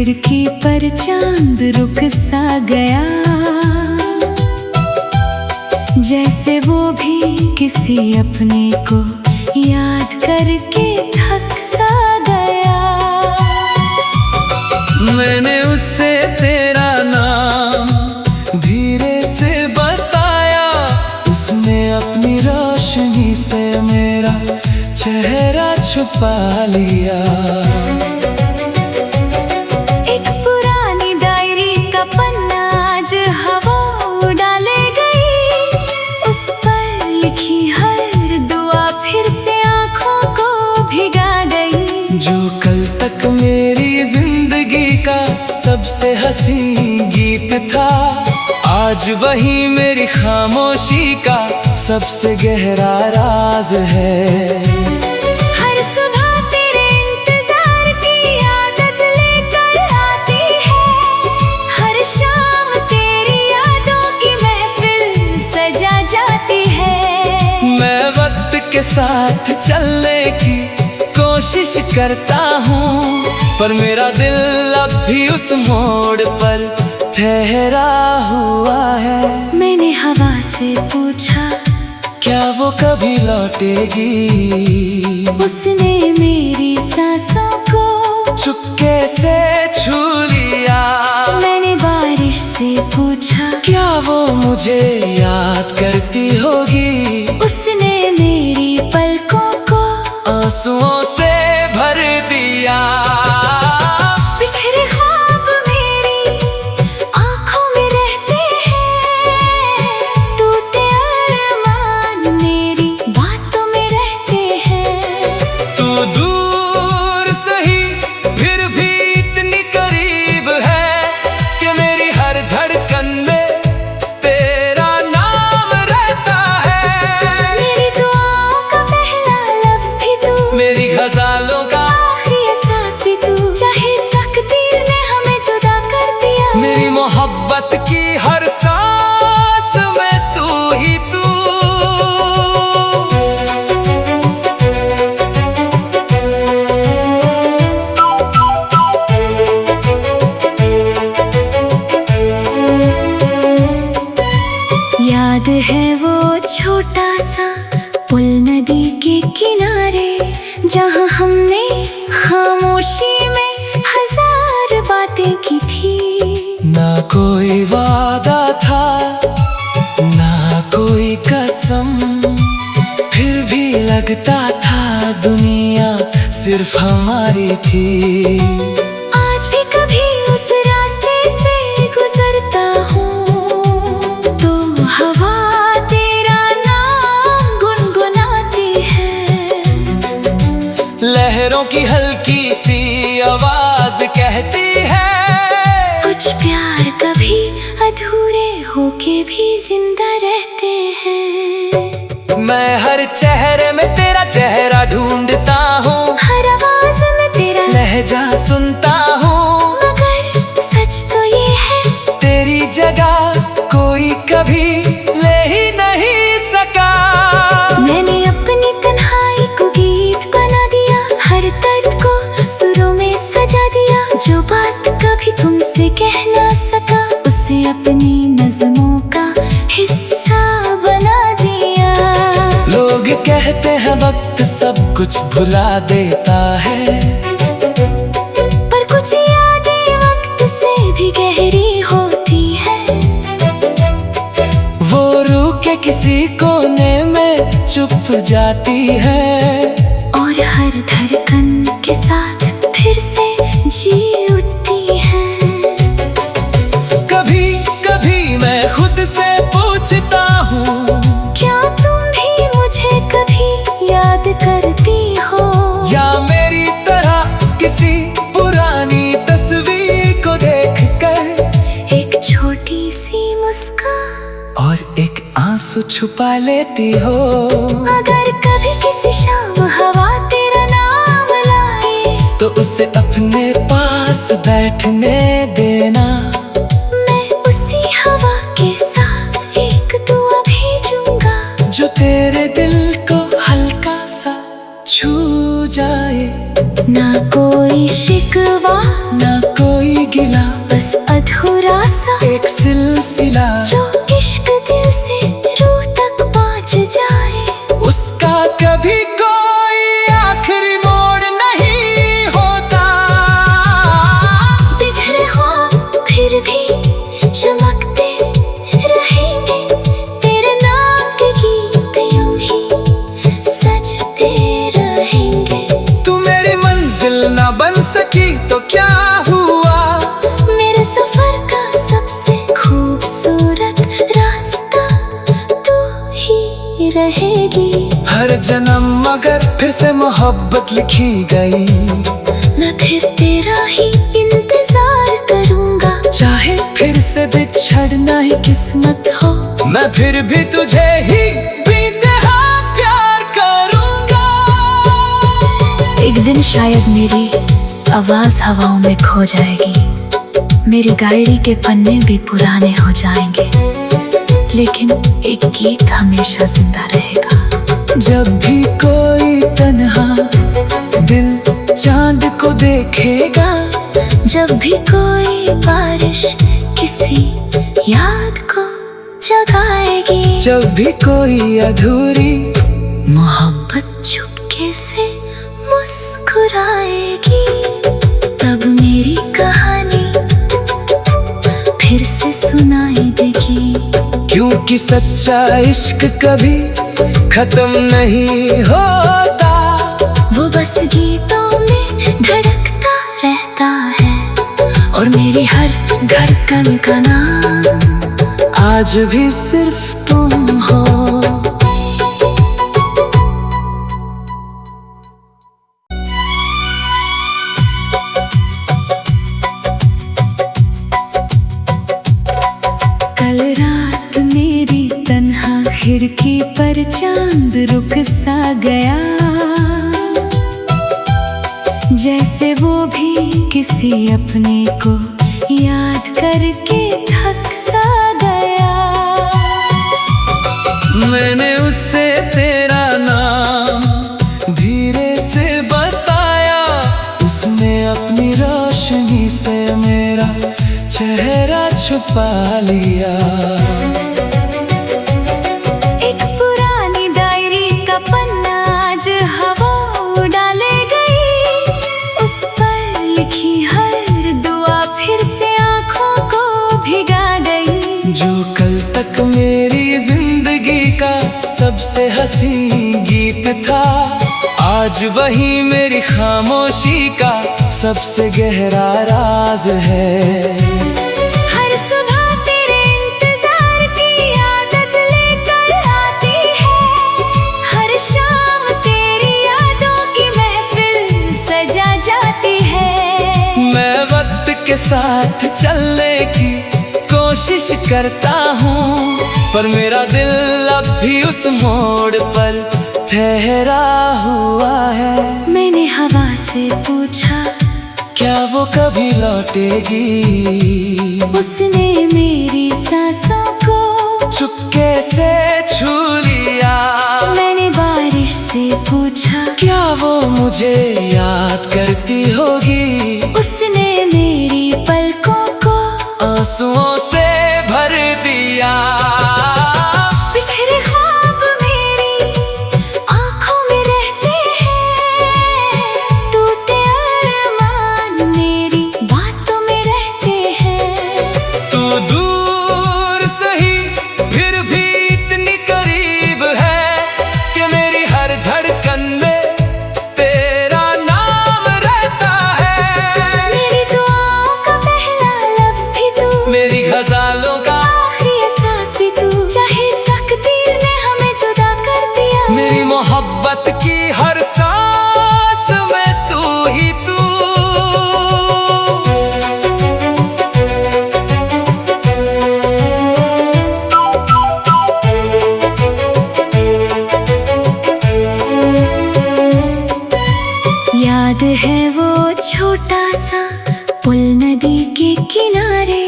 खिड़की पर चांद रुक सा गया, जैसे वो भी किसी अपने को याद करके थक सा गया। मैंने उससे तेरा नाम धीरे से बताया, उसने अपनी रोशनी से मेरा चेहरा छुपा लिया। एक पुरानी डायरी का पन्ना आज हवा उड़ा ले गई, उस पर लिखी हर दुआ फिर से आंखों को भिगा गई। जो कल तक मेरी जिंदगी का सबसे हंसी गीत था, आज वही मेरी खामोशी का सबसे गहरा राज है। हर सुबह तेरे इंतजार की आदत लेकर आती है, हर शाम तेरी यादों की महफिल सजा जाती है। मैं वक्त के साथ चलने की कोशिश करता हूँ, पर मेरा दिल अब भी उस मोड़ पर ठहरा हुआ है। मैंने हवा से पूछा क्या वो कभी लौटेगी, उसने मेरी सांसों को चुपके से छू लिया। मैंने बारिश से पूछा क्या वो मुझे याद करती होगी, उसने मेरी पलकों को आंसुओं से भर दिया। बिखरे ख्वाब मेरी आंखों में रहते हैं, टूटे अरमान मेरी बातों में रहते हैं। तू दूर सही फिर भी इतनी करीब है कि मेरी हर धड़कन में तेरा नाम रहता है। मेरी दुआओं का पहला लफ्ज भी तू, मेरी गज़लों का आखिरी एहसास भी तू, चाहे तकदीर ने हमें जुदा कर दिया। मेरी मोहब्बत की हर सांस में तू ही तू। याद है वो छोटा सा पुल नदी के किनारे, जहाँ हमने खामोशी में हजार बातें की थी। ना कोई वादा था ना कोई कसम, फिर भी लगता था दुनिया सिर्फ हमारी थी। आज भी कभी उस रास्ते से गुजरता हूँ तो हवा तेरा नाम गुनगुनाती है। लहरों की हल्की सी आवाज कहती है, कुछ प्यार कभी अधूरे होके भी जिंदा रहते हैं। मैं हर चेहरे में तेरा चेहरा ढूंढता हूँ, हर आवाज में तेरा लहजा सुनता हूँ, मगर सच तो ये है तेरी जगह कोई कभी ले ही नहीं सका। मैंने अपनी तन्हाई को गीत बना दिया, हर दर्द को सुरों में सजा दिया। जो बात कभी तुमसे कह ना सका, उसे अपनी नज़मों का हिस्सा बना दिया। लोग कहते हैं वक्त सब कुछ भुला देता है, पर कुछ यादें वक्त से भी गहरी होती हैं। वो रूह के किसी कोने में चुप जाती है, और हर धड़कन के साथ फिर से जी उठती है। कभी कभी मैं खुद से पूछता हूँ, क्या तुम भी मुझे कभी याद करती हो, या मेरी तरह किसी पुरानी तस्वीर को देखकर एक छोटी सी मुस्कान और एक आंसू छुपा लेती हो। अगर कभी किसी शाम हवा तेरा नाम लाए, तो उसे अपने पास बैठने देना। मैं उसी हवा के साथ एक दुआ भेजूंगा, जो तेरे दिल को हल्का सा छू जाए। ना कोई शिकवा ना कोई रहेगी। हर जन्म अगर फिर से मोहब्बत लिखी गई, मैं फिर तेरा ही इंतजार करूंगा। चाहे फिर से बिछड़ना ही किस्मत हो, मैं फिर भी तुझे ही बेइंतहा प्यार करूंगा। एक दिन शायद मेरी आवाज हवाओं में खो जाएगी, मेरी डायरी के पन्ने भी पुराने हो जाएंगे, लेकिन एक गीत हमेशा जिंदा रहेगा। जब भी कोई तन्हा दिल चांद को देखेगा, जब भी कोई बारिश किसी याद को जगाएगी, जब भी कोई अधूरी मोहब्बत चुपके से मुस्कुराएगी, तब मेरी कहानी फिर से सुनाई देगी। क्योंकि सच्चा इश्क कभी खत्म नहीं होता, वो बस गीतों में धड़कता रहता है, और मेरी हर धड़कन का नाम आज भी सिर्फ तुम हो। कल रात मेरी तन्हा खिड़की पर चांद रुक सा गया, जैसे वो भी किसी अपने को याद करके थक सा गया। मैंने उससे तेरा नाम धीरे से बताया, उसने अपनी रोशनी से मेरा चेहरा छुपा लिया। एक पुरानी डायरी का पन्ना आज हवा उड़ा ले गई, उस पर लिखी हर दुआ फिर से आंखों को भिगा गई। जो कल तक मेरी जिंदगी का सबसे हंसी गीत था, आज वही मेरी खामोशी का सबसे गहरा राज है। हर सुबह तेरे इंतजार की आदत लेकर आती है, हर शाम तेरी यादों की महफिल सजा जाती है। मैं वक्त के साथ चलने की कोशिश करता हूँ, पर मेरा दिल अब भी उस मोड़ पर ठहरा हुआ है। मैंने हवा से पूछा, क्या वो कभी लौटेगी? उसने मेरी सांसों को चुपके से छू लिया। मैंने बारिश से पूछा, क्या वो मुझे याद करती होगी? उसने मेरी पलकों को आंसुओं से भर दिया। बिखरे ख्वाब मेरी आंखों में रहते हैं, टूटे अरमान मेरी बातों में रहते हैं। तू दूर सही फिर भी इतनी करीब है कि मेरी हर धड़कन में तेरा नाम रहता है। मेरी दुआओं का पहला लफ्ज भी तू, मेरी गज़लों का आखिरी एहसास भी तू, चाहे तकदीर ने हमें जुदा कर दिया, मेरी मोहब्बत की हर सांस में तू ही तू। याद है वो छोटा सा पुल नदी के किनारे,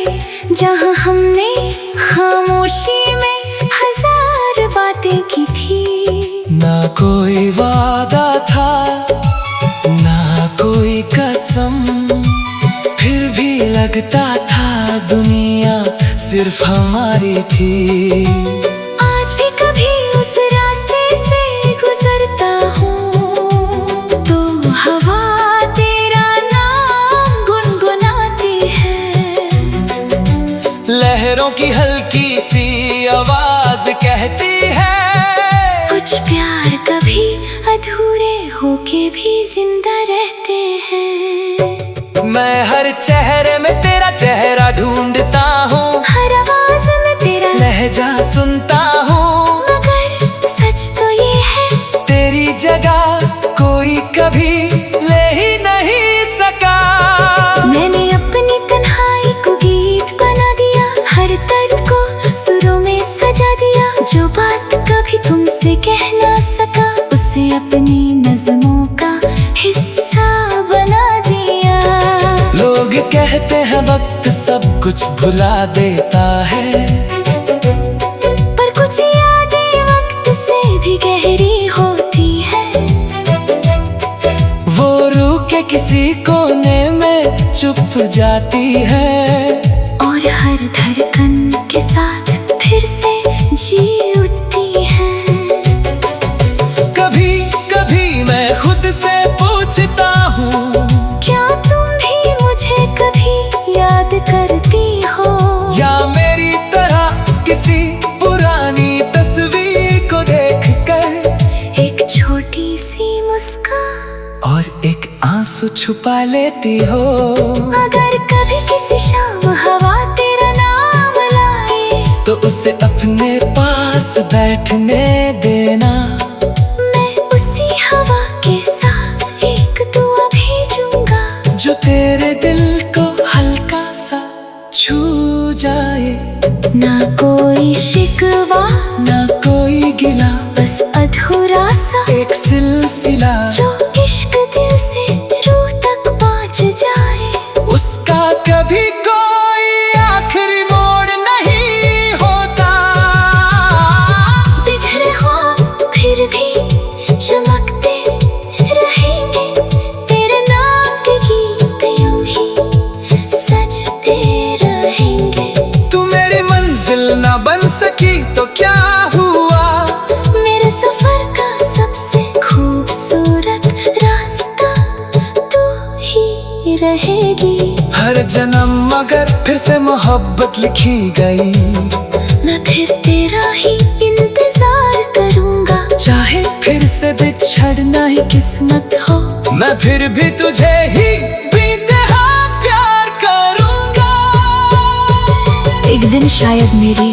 जहाँ हमने खामोशी में हजार बातें की थी। ना कोई वादा था, ना कोई कसम, फिर भी लगता था दुनिया सिर्फ हमारी थी। आज भी कभी उस रास्ते से गुजरता हूँ तो हवा तेरा नाम गुनगुनाती है। लहरों की हल्की सी आवाज कहती है, कुछ प्यार कभी अधूरे होके भी जिंदा रहते हैं। मैं हर चेहरे में तेरा चेहरा ढूंढता हूँ, हर आवाज में तेरा लहजा सुनता हूँ, मगर सच कुछ भुला देता है, पर कुछ यादें वक्त से भी गहरी होती है। वो रूह के किसी कोने में छुप जाती है, और हर धड़कन के साथ फिर से जी उठती है। कभी कभी मैं खुद से पूछता हूँ, क्या तुम भी मुझे कभी याद करती हो? या मेरी तरह किसी पुरानी तस्वीर को देखकर एक छोटी सी मुस्कान और एक आंसू छुपा लेती हो। अगर कभी किसी शाम हवा तेरा नाम लाए, तो उसे अपने पास बैठने देना। मैं उसी हवा के साथ एक दुआ भेजूंगा, जो तेरे दिल को हल्का सा छू जाए। ना कोई शिकवा, ना कोई गिला, बस अधूरा सा एक सिलसिला जो इश्क दिल से रूह तक पहुंच जाए। उसका कभी कोई आखिरी मोड़ नहीं होता। बिखरे ख्वाब फिर भी चमकते रहेंगे, तेरे नाम के गीत यूं ही सजते रहेंगे। तू मेरी मंजिल ना बन सकी तो क्या हुआ, मेरे सफर का सबसे खूबसूरत रास्ता तू ही रहेगी। हर जन्म मगर फिर से मोहब्बत लिखी गई, मैं फिर तेरा ही इंतजार करूंगा। चाहे फिर से बिछड़ना ही किस्मत हो, मैं फिर भी तुझे ही बेइंतहा प्यार करूंगा। एक दिन शायद मेरी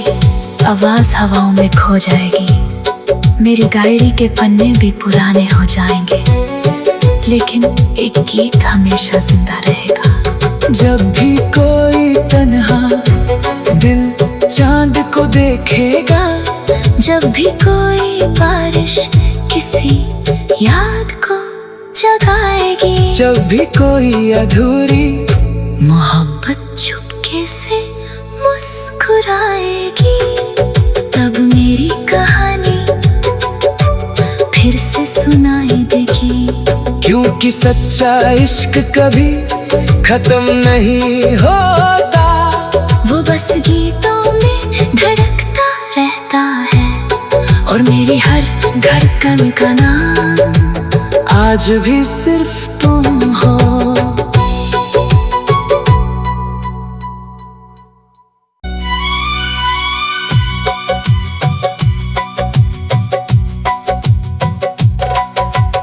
आवाज हवाओं में खो जाएगी, मेरी डायरी के पन्ने भी पुराने हो जाएंगे, लेकिन एक गीत हमेशा जिंदा रहेगा। जब भी कोई तन्हा दिल चांद को देखेगा, जब भी कोई बारिश किसी याद को जगाएगी, जब भी कोई अधूरी मोहब्बत चुपके से मुस्कुराएगी, तब मेरी कहानी फिर से सुनाई देगी। क्योंकि सच्चा इश्क कभी खत्म नहीं होता, वो बस गीतों में धड़कता रहता है, और मेरी हर धड़कन का नाम आज भी सिर्फ तुम हो।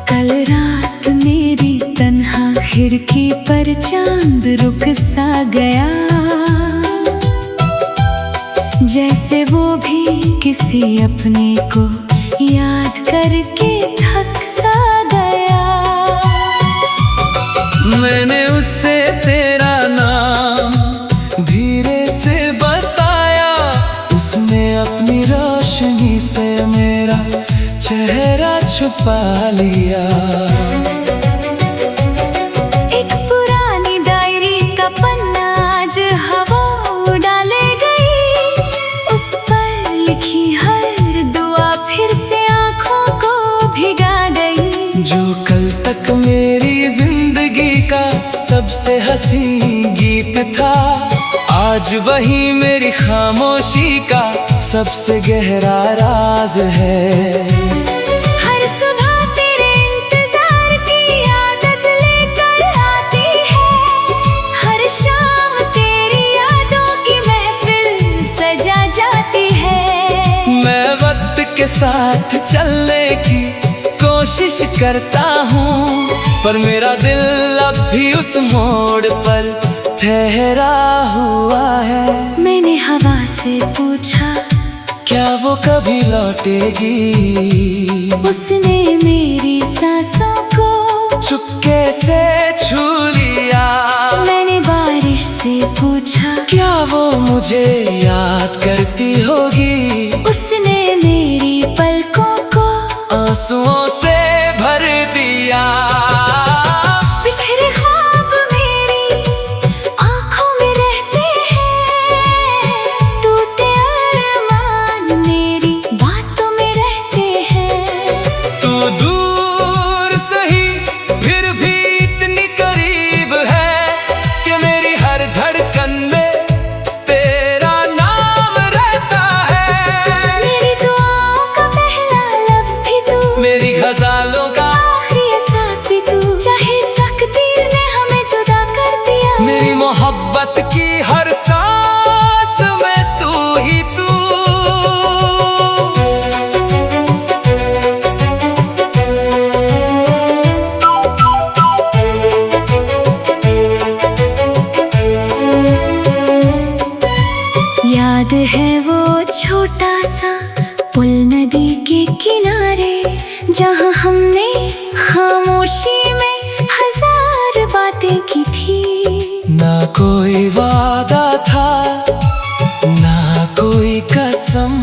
कल रात मेरी तन्हा खिड़की पर चांद रुक सा गया, जैसे वो भी किसी अपने को याद करके थक सा गया। मैंने उससे तेरा नाम धीरे से बताया, उसने अपनी रोशनी से मेरा चेहरा छुपा लिया। एक पुरानी डायरी का पन्ना आज हवा उड़ा ले गई, उस पर लिखी हर दुआ फिर से आंखों को भिगा गई। जो कल तक मेरी जिंदगी का सबसे हसी गीत था, आज वही मेरी खामोशी का सबसे गहरा राज है। हर सुबह तेरे इंतजार की आदत लेकर आती है, हर शाम तेरी यादों की महफिल सजा जाती है। मैं वक्त के साथ चलने की कोशिश करता हूँ, पर मेरा दिल अब भी उस मोड़ पर ठहरा हुआ है। मैंने हवा से पूछा, क्या वो कभी लौटेगी? उसने मेरी सांसों को चुपके से छू लिया। मैंने बारिश से पूछा, क्या वो मुझे याद करती होगी? उसने मेरी पलकों को आंसुओं से भर दिया। बिखरे ख्वाब मेरी आंखों में रहते हैं, जहाँ हमने खामोशी में हजार बातें की थी। ना कोई वादा था ना कोई कसम,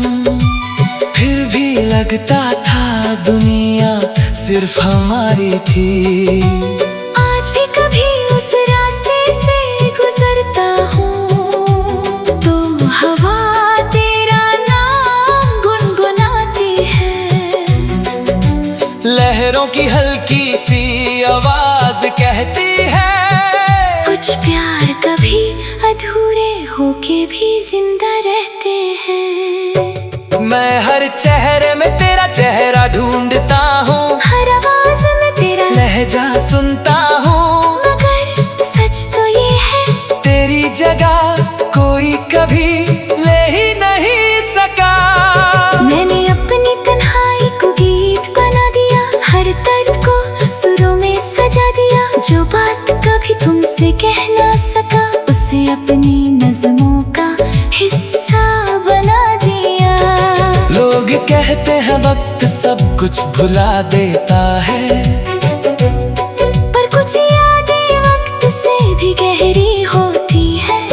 फिर भी लगता था दुनिया सिर्फ हमारी थी। आज भी कभी उस रास्ते से गुजरता हूँ तो हवा तेरा नाम गुनगुनाती है। लहरों की हल्की सी आवाज कहती है, कुछ प्यार कभी अधूरे होके भी जिंदा रहते हैं। मैं हर चेहरे में तेरा चेहरा ढूंढता हूँ, हर आवाज में तेरा लहजा सुनता हूँ, मगर सच तो ये है तेरी जगह कोई कभी ले ही नहीं सका। मैंने अपनी तन्हाई को गीत बना दिया, हर दर्द को सुरों में सजा दिया। जो बात कभी तुमसे कह ना सका उसे अपनी नज़मों का हिस्सा बना दिया। लोग कहते हैं वक्त सब कुछ भुला देता है, पर कुछ यादें वक्त से भी गहरी होती है।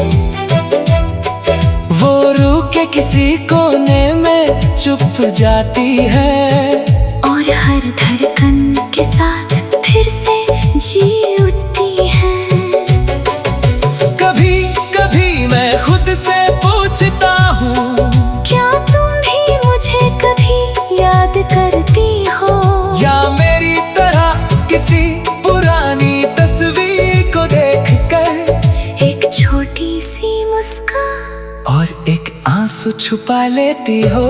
वो रूह के किसी कोने में छुप जाती है, और हर धड़कन के साथ फिर से जी उठती है। कभी कभी मैं खुद से पूछता हूँ, क्या तुम भी मुझे कभी याद करती हो? या मेरी तरह किसी पुरानी तस्वीर को देखकर एक छोटी सी मुस्कान और एक आंसू छुपा लेती हो।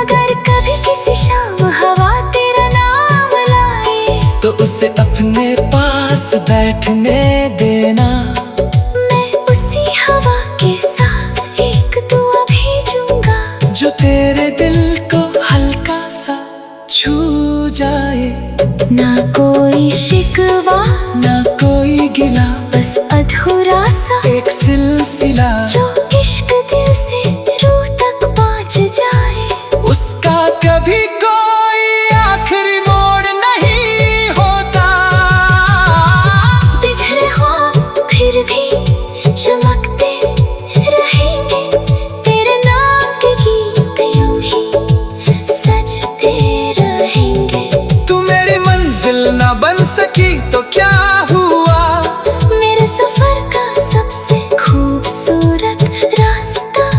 अगर कभी किसी शाम हवा तेरा नाम लाए तो उसे अपने पास बैठने देना। मैं उसी हवा के साथ एक दुआ भेजूंगा, जो तेरे दिल को हल्का सा छू जाए। ना कोई शिकवा ना कोई गिला, बस अधूरा सा एक सिलसिला जो इश्क दिल से रूह तक पहुंच जाए। उसका कभी कोई आखिरी मोड़ नहीं होता। बिखरे ख्वाब फिर भी चमकते रहेंगे, तेरे नाम के गीत यूं ही सजते रहेंगे। तू मेरी मंजिल ना बन सकी तो क्या हुआ, मेरे सफर का सबसे खूबसूरत रास्ता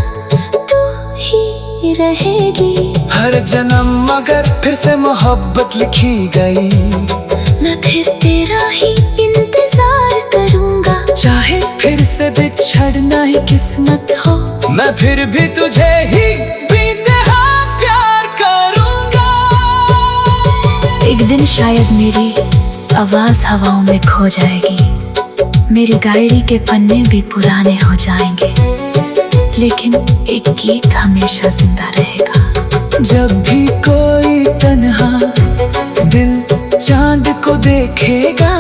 तू ही रहेगी। हर जन्म मगर फिर से मोहब्बत लिखी गई। मैं फिर तेरा ही इंतजार करूंगा, चाहे फिर से बिछड़ना ही किस्मत हो, मैं फिर भी तुझे ही बेइंतहा प्यार करूंगा। एक दिन शायद मेरी आवाज हवाओं में खो जाएगी, मेरी डायरी के पन्ने भी पुराने हो जाएंगे, लेकिन एक गीत हमेशा जिंदा रहेगा। जब भी कोई तन्हा दिल चांद को देखेगा,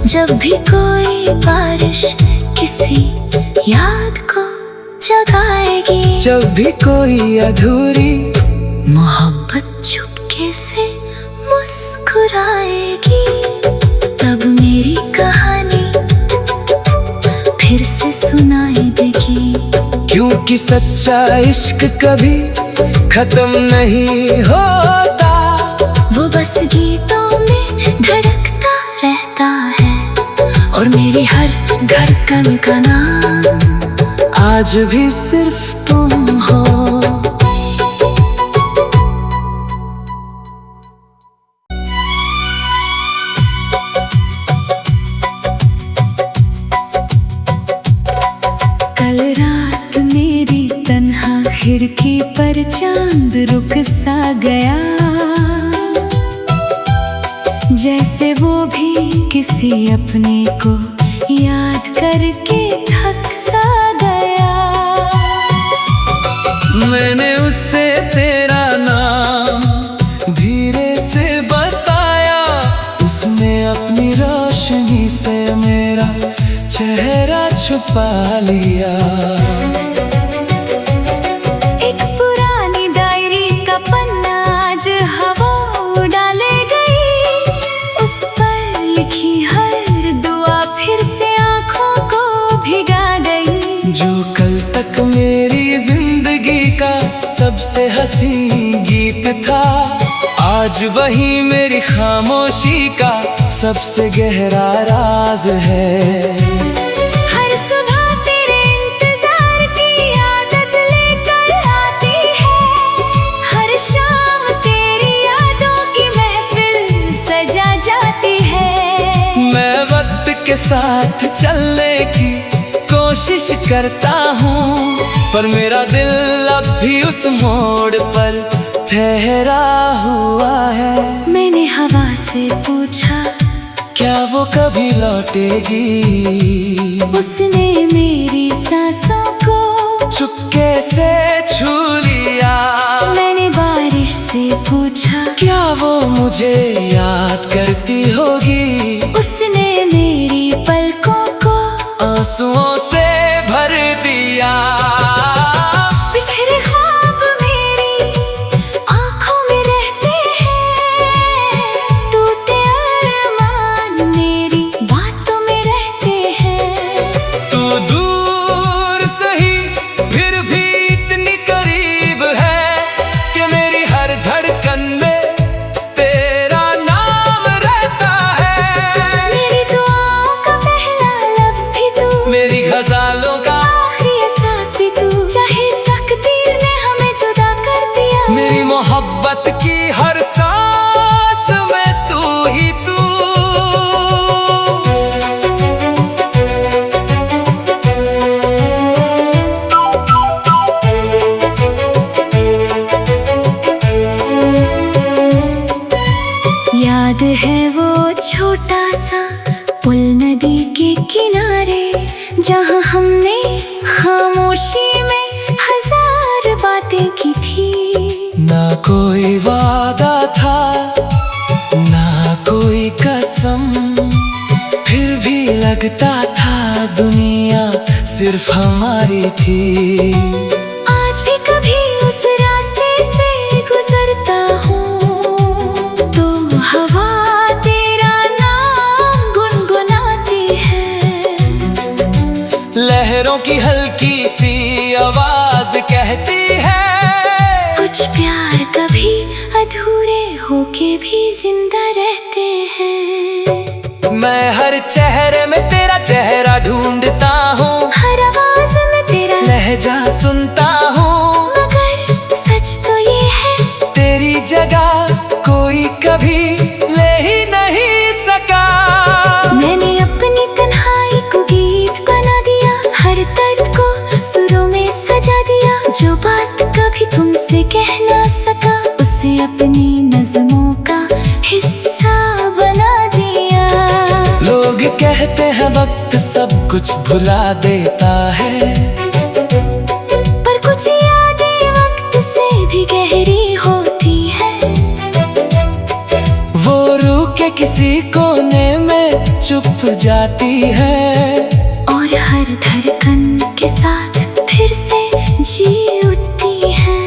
जब भी कोई बारिश किसी याद को जगाएगी, जब भी कोई अधूरी मोहब्बत चुपके से मुस्कुराएगी, तब मेरी कहानी फिर से सुनाई देगी। क्योंकि सच्चा इश्क कभी खत्म नहीं होता, वो बस गीतों में धड़कता रहता है, और मेरी हर धड़कन का नाम आज भी सिर्फ तुम हो। कल रात मेरी तन्हा खिड़की पर चांद रुक सा गया, जैसे वो भी किसी अपने को याद करके थक सा गया। मैंने उससे तेरा नाम धीरे से बताया, उसने अपनी रोशनी से मेरा चेहरा छुपा लिया। एक पुरानी डायरी का पन्ना आज हवा उड़ा ले सबसे हंसी गीत था। आज वही मेरी खामोशी का सबसे गहरा राज है। हर सुबह तेरे इंतजार की आदत लेकर आती है, हर शाम तेरी यादों की महफिल सजा जाती है। मैं वक्त के साथ चलने की कोशिश करता हूँ, पर मेरा दिल अब भी उस मोड़ पर ठहरा हुआ है। मैंने हवा से पूछा, क्या वो कभी लौटेगी? उसने मेरी सांसों को चुपके से छू लिया। मैंने बारिश से पूछा, क्या वो मुझे याद करती होगी? उसने मेरी पलकों को आंसुओं से भर दिया। बिखरे ख्वाब मेरी आंखों में रहते हैं, टूटे अरमान मेरी बातों में रहते हैं। तू दूर सही फिर भी इतनी करीब है कि मेरी हर धड़कन में तेरा नाम रहता है। मेरी दुआओं का पहला लफ्ज भी तू, मेरी गज़लों का आखिरी एहसास भी तू। चाहे तकदीर ने हमें जुदा कर दिया, मेरी मोहब्बत की हर सांस में तू ही तू। याद है वो छोटा सा पुल नदी के किनारे, जहाँ हमने खामोशी में हजार बातें की थी। ना कोई वादा था, ना कोई कसम, फिर भी लगता था दुनिया सिर्फ हमारी थी। आज भी कभी उस रास्ते से गुजरता हूँ तो हवा तेरा नाम गुनगुनाती है। लहरों की हल्की सी आवाज कहती है, कुछ प्यार कभी अधूरे होके भी जिंदा रहते हैं। मैं हर चेहरे में तेरा चेहरा ढूंढता हूँ, हर आवाज में तेरा लहजा सुनता हूँ, मगर सच तो ये है तेरी जगह कोई कभी ले ही नहीं सका। मैंने अपनी तन्हाई को गीत बना दिया, हर दर्द को सुरों में सजा दिया। जो बात कभी तुमसे कह ना सका, उसे अपनी नज़मों का हिस्सा बना दिया। लोग कहते हैं वक्त सब कुछ भुला देता है, पर कुछ यादें वक्त से भी गहरी होती है। वो रूह के किसी कोने में छुप जाती है, और हर धड़कन के साथ फिर से जी उठती है।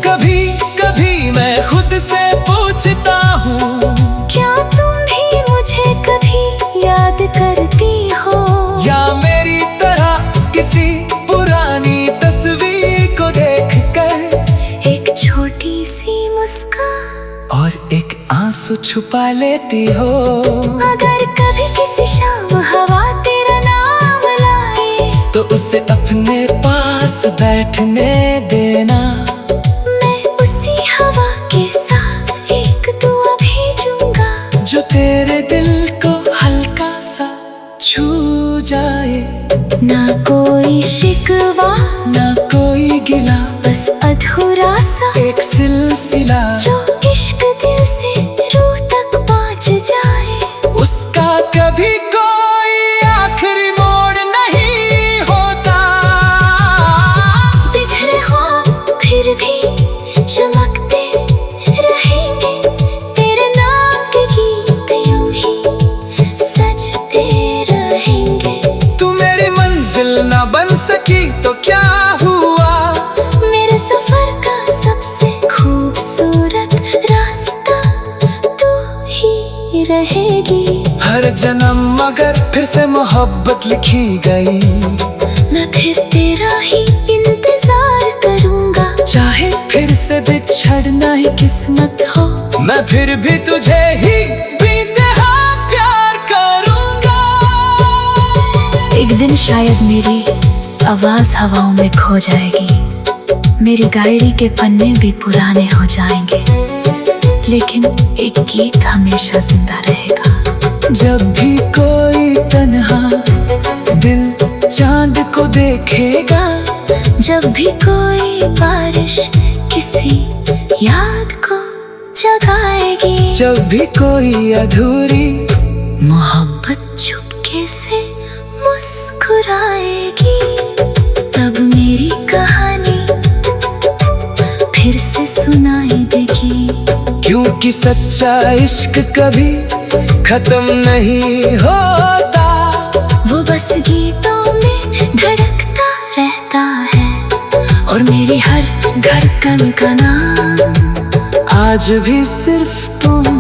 कभी कभी मैं खुद से पूछता हूँ, क्या तुम भी मुझे कभी याद करती हो? या मेरी तरह किसी पुरानी तस्वीर को देखकर एक छोटी सी मुस्कान और एक आंसू छुपा लेती हो। अगर कभी किसी शाम हवा तेरा नाम लाए, तो उसे अपने पास बैठने देना। मैं उसी हवा के साथ एक दुआ भेजूंगा, जो तेरे दिल को हल्का सा छू जाए। ना कोई शिकवा, ना कोई गिला, बस अधूरा सा एक सिलसिला जो इश्क दिल से रूह तक पहुंच जाए। उसका कभी कोई आखिरी मोड़ नहीं होता। बिखरे ख्वाब फिर भी चमकते रहेंगे, तेरे नाम के गीत यूं ही सजते रहेंगे। तू मेरी मंजिल ना बन सकी तो क्या हुआ? मेरे सफर का सबसे खूबसूरत रास्ता तू ही रहेगी। हर जन्म मगर फिर से मोहब्बत लिखी गई। मैं फिर तेरा ही इंतजार किस्मत हो, मैं फिर भी तुझे ही बेइंतहा प्यार करूंगा। एक दिन शायद मेरी आवाज हवाओं में खो जाएगी, मेरी डायरी के पन्ने भी पुराने हो जाएंगे, लेकिन एक गीत हमेशा जिंदा रहेगा। जब भी कोई तन्हा दिल चांद को देखेगा, जब भी कोई बारिश किसी याद को जगाएगी, जब भी कोई अधूरी मोहब्बत चुपके से मुस्कुराएगी, तब मेरी कहानी फिर से सुनाई देगी। क्योंकि सच्चा इश्क कभी खत्म नहीं होता, वो बस गीतों में धड़कता रहता है, और मेरी हर धड़कन का नाम आज भी सिर्फ तुम